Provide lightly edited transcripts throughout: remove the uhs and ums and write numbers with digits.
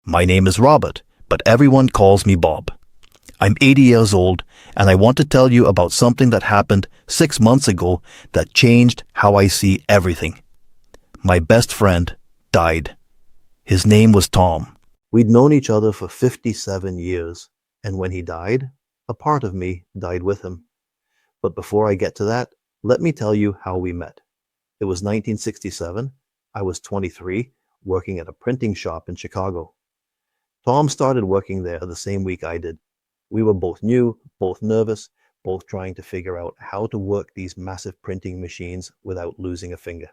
My name is Robert, but everyone calls me Bob. I'm 80 years old, and I want to tell you about something that happened 6 months ago that changed how I see everything. My best friend died. His name was Tom. We'd known each other for 57 years, and when he died, a part of me died with him. But before I get to that, let me tell you how we met. It was 1967. I was 23, working at a printing shop in Chicago. Tom started working there the same week I did. We were both new, both nervous, both trying to figure out how to work these massive printing machines without losing a finger.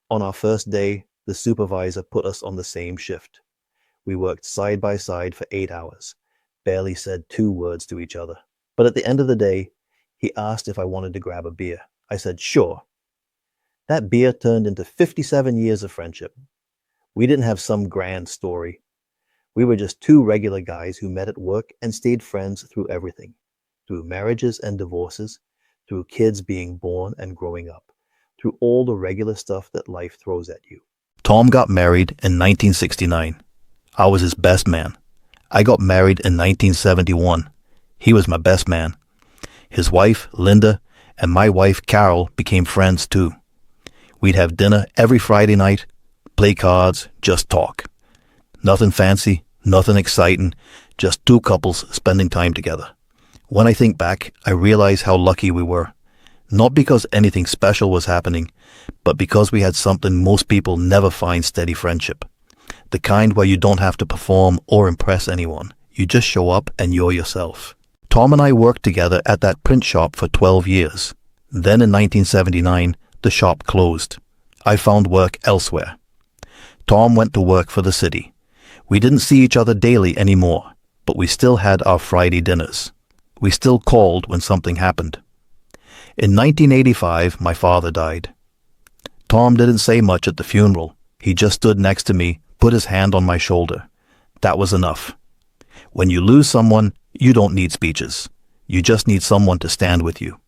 On our first day, the supervisor put us on the same shift. We worked side by side for 8 hours, barely said 2 words to each other. But at the end of the day, he asked if I wanted to grab a beer. I said, sure. That beer turned into 57 years of friendship. We didn't have some grand story. We were just 2 regular guys who met at work and stayed friends through everything. Through marriages and divorces, through kids being born and growing up, through all the regular stuff that life throws at you. Tom got married in 1969. I was his best man. I got married in 1971. He was my best man. His wife, Linda, and my wife, Carol, became friends too. We'd have dinner every Friday night, play cards, just talk. Nothing fancy, nothing exciting, just 2 couples spending time together. When I think back, I realize how lucky we were. Not because anything special was happening, but because we had something most people never find: steady friendship. The kind where you don't have to perform or impress anyone. You just show up and you're yourself. Tom and I worked together at that print shop for 12 years. Then in 1979, the shop closed. I found work elsewhere. Tom went to work for the city. We didn't see each other daily anymore, but we still had our Friday dinners. We still called when something happened. In 1985, my father died. Tom didn't say much at the funeral. He just stood next to me, put his hand on my shoulder. That was enough. When you lose someone, you don't need speeches. You just need someone to stand with you.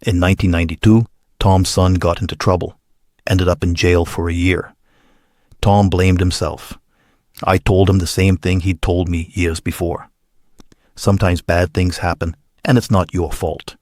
In 1992, Tom's son got into trouble, ended up in jail for a year. Tom blamed himself. I told him the same thing he'd told me years before. Sometimes bad things happen, and it's not your fault.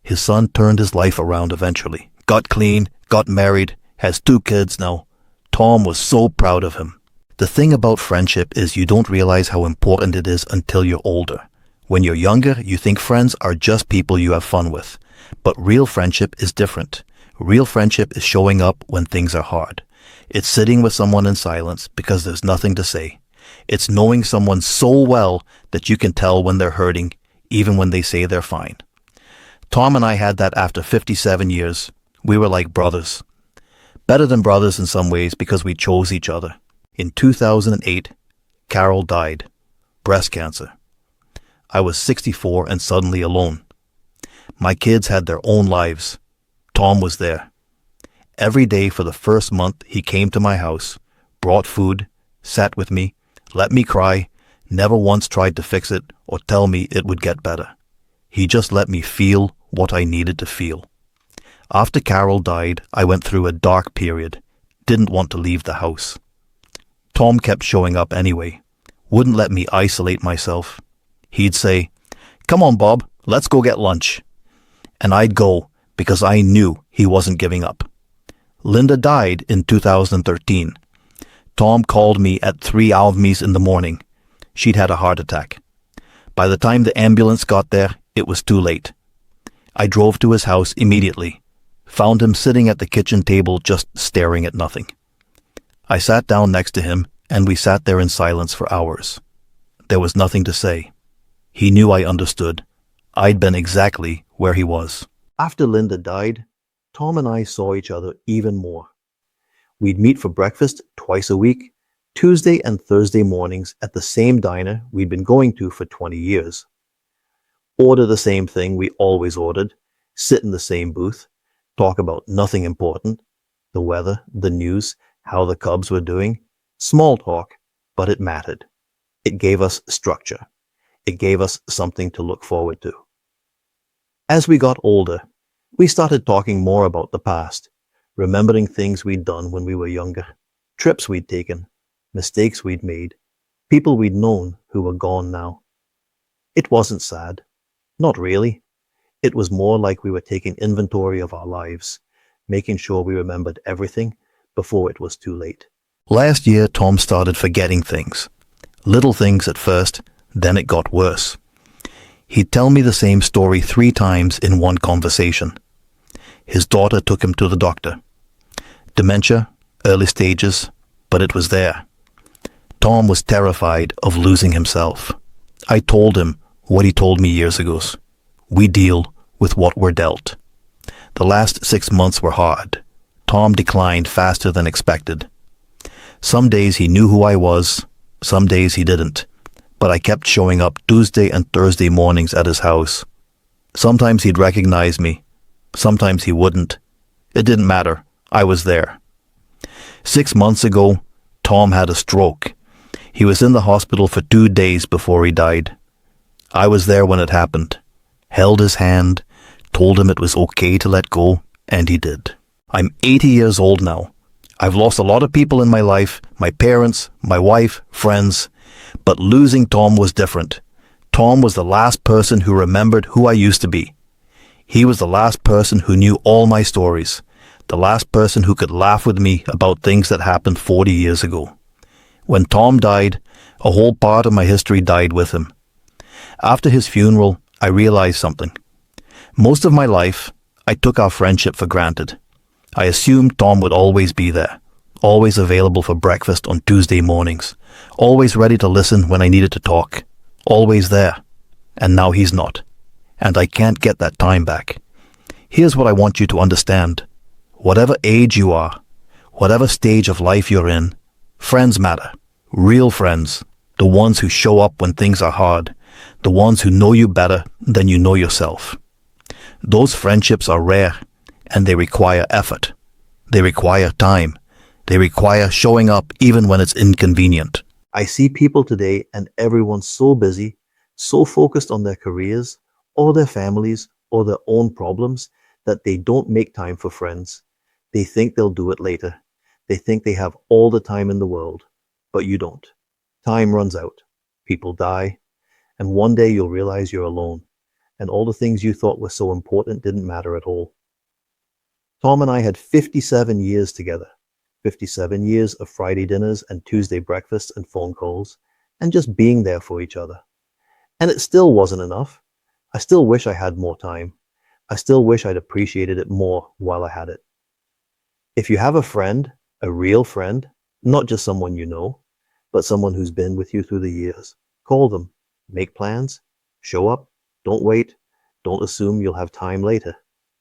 His son turned his life around eventually, got clean, got married, has 2 kids now. Tom was so proud of him. The thing about friendship is you don't realize how important it is until you're older. When you're younger, you think friends are just people you have fun with. But real friendship is different. Real friendship is showing up when things are hard. It's sitting with someone in silence because there's nothing to say. It's knowing someone so well that you can tell when they're hurting, even when they say they're fine. Tom and I had that after 57 years. We were like brothers. Better than brothers in some ways because we chose each other. In 2008, Carol died. Breast cancer. I was 64 and suddenly alone. My kids had their own lives. Tom was there. Every day for the first month, he came to my house, brought food, sat with me, let me cry, never once tried to fix it or tell me it would get better. He just let me feel what I needed to feel. After Carol died, I went through a dark period, didn't want to leave the house. Tom kept showing up anyway, wouldn't let me isolate myself. He'd say, "Come on, Bob, let's go get lunch." And I'd go because I knew he wasn't giving up. Linda died in 2013. Tom called me at 3 avmis in the morning. She'd had a heart attack. By the time the ambulance got there, it was too late. I drove to his house immediately, found him sitting at the kitchen table just staring at nothing. I sat down next to him, and we sat there in silence for hours. There was nothing to say. He knew I understood. I'd been exactly where he was. After Linda died, Tom and I saw each other even more. We'd meet for breakfast twice a week, Tuesday and Thursday mornings at the same diner we'd been going to for 20 years. Order the same thing we always ordered, sit in the same booth, talk about nothing important, the weather, the news, how the Cubs were doing. Small talk, but it mattered. It gave us structure. It gave us something to look forward to. As we got older, we started talking more about the past, remembering things we'd done when we were younger, trips we'd taken, mistakes we'd made, people we'd known who were gone now. It wasn't sad. Not really. It was more like we were taking inventory of our lives, making sure we remembered everything before it was too late. Last year, Tom started forgetting things. Little things at first, then it got worse. He'd tell me the same story 3 times in one conversation. His daughter took him to the doctor. Dementia, early stages, but it was there. Tom was terrified of losing himself. I told him what he told me years ago. We deal with what we're dealt. The last 6 months were hard. Tom declined faster than expected. Some days he knew who I was, some days he didn't, but I kept showing up Tuesday and Thursday mornings at his house. Sometimes he'd recognize me, sometimes he wouldn't. It didn't matter. I was there. 6 months ago, Tom had a stroke. He was in the hospital for 2 days before he died. I was there when it happened, held his hand, told him it was okay to let go, and he did. I'm 80 years old now. I've lost a lot of people in my life, my parents, my wife, friends, but losing Tom was different. Tom was the last person who remembered who I used to be. He was the last person who knew all my stories, the last person who could laugh with me about things that happened 40 years ago. When Tom died, a whole part of my history died with him. After his funeral, I realized something. Most of my life, I took our friendship for granted. I assumed Tom would always be there, always available for breakfast on Tuesday mornings, always ready to listen when I needed to talk, always there. And now he's not. And I can't get that time back. Here's what I want you to understand. Whatever age you are, whatever stage of life you're in, friends matter. Real friends. The ones who show up when things are hard. The ones who know you better than you know yourself. Those friendships are rare, and they require effort. They require time. They require showing up even when it's inconvenient. I see people today and everyone's so busy, so focused on their careers, or their families, or their own problems, that they don't make time for friends. They think they'll do it later. They think they have all the time in the world, but you don't. Time runs out. People die. And one day you'll realize you're alone, and all the things you thought were so important didn't matter at all. Tom and I had 57 years together. 57 years of Friday dinners and Tuesday breakfasts and phone calls, and just being there for each other. And it still wasn't enough. I still wish I had more time. I still wish I'd appreciated it more while I had it. If you have a friend, a real friend, not just someone you know, but someone who's been with you through the years, call them, make plans, show up, don't wait, don't assume you'll have time later.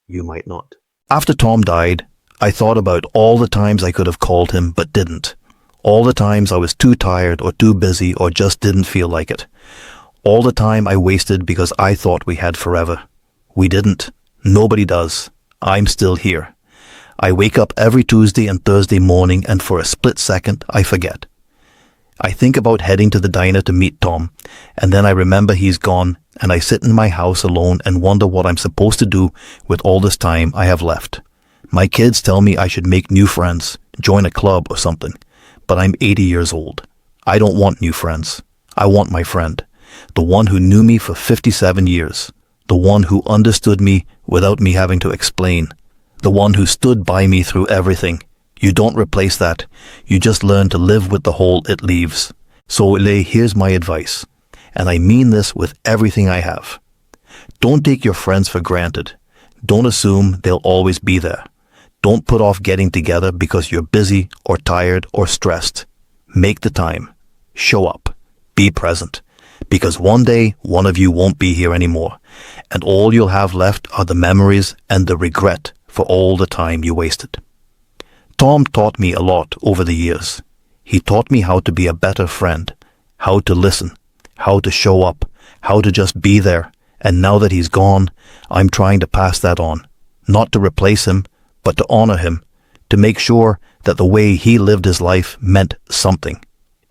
You might not. After Tom died, I thought about all the times I could have called him but didn't. All the times I was too tired or too busy or just didn't feel like it. All the time I wasted because I thought we had forever. We didn't. Nobody does. I'm still here. I wake up every Tuesday and Thursday morning and for a split second I forget. I think about heading to the diner to meet Tom, and then I remember he's gone, and I sit in my house alone and wonder what I'm supposed to do with all this time I have left. My kids tell me I should make new friends, join a club or something, but I'm 80 years old. I don't want new friends. I want my friend, the one who knew me for 57 years, the one who understood me without me having to explain, the one who stood by me through everything. You don't replace that. You just learn to live with the hole it leaves. So, here's my advice, and I mean this with everything I have. Don't take your friends for granted. Don't assume they'll always be there. Don't put off getting together because you're busy or tired or stressed. Make the time. Show up. Be present. Because one day, one of you won't be here anymore, and all you'll have left are the memories and the regret for all the time you wasted. Tom taught me a lot over the years. He taught me how to be a better friend, how to listen, how to show up, how to just be there. And now that he's gone, I'm trying to pass that on. Not to replace him, but to honor him, to make sure that the way he lived his life meant something.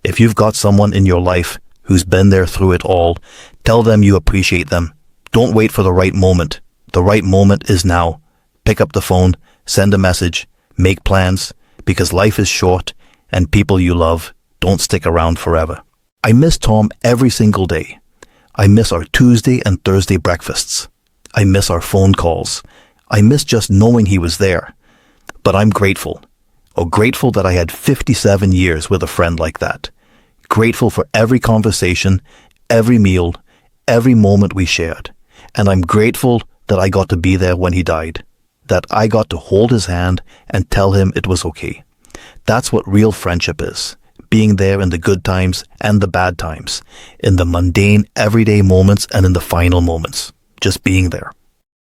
If you've got someone in your life who's been there through it all, tell them you appreciate them. Don't wait for the right moment. The right moment is now. Pick up the phone, send a message, make plans, because life is short and people you love don't stick around forever. I miss Tom every single day. I miss our Tuesday and Thursday breakfasts. I miss our phone calls. I miss just knowing he was there. But I'm grateful. Oh, grateful that I had 57 years with a friend like that. Grateful for every conversation, every meal, every moment we shared. And I'm grateful that I got to be there when he died. That I got to hold his hand and tell him it was okay. That's what real friendship is. Being there in the good times and the bad times. In the mundane, everyday moments and in the final moments. Just being there.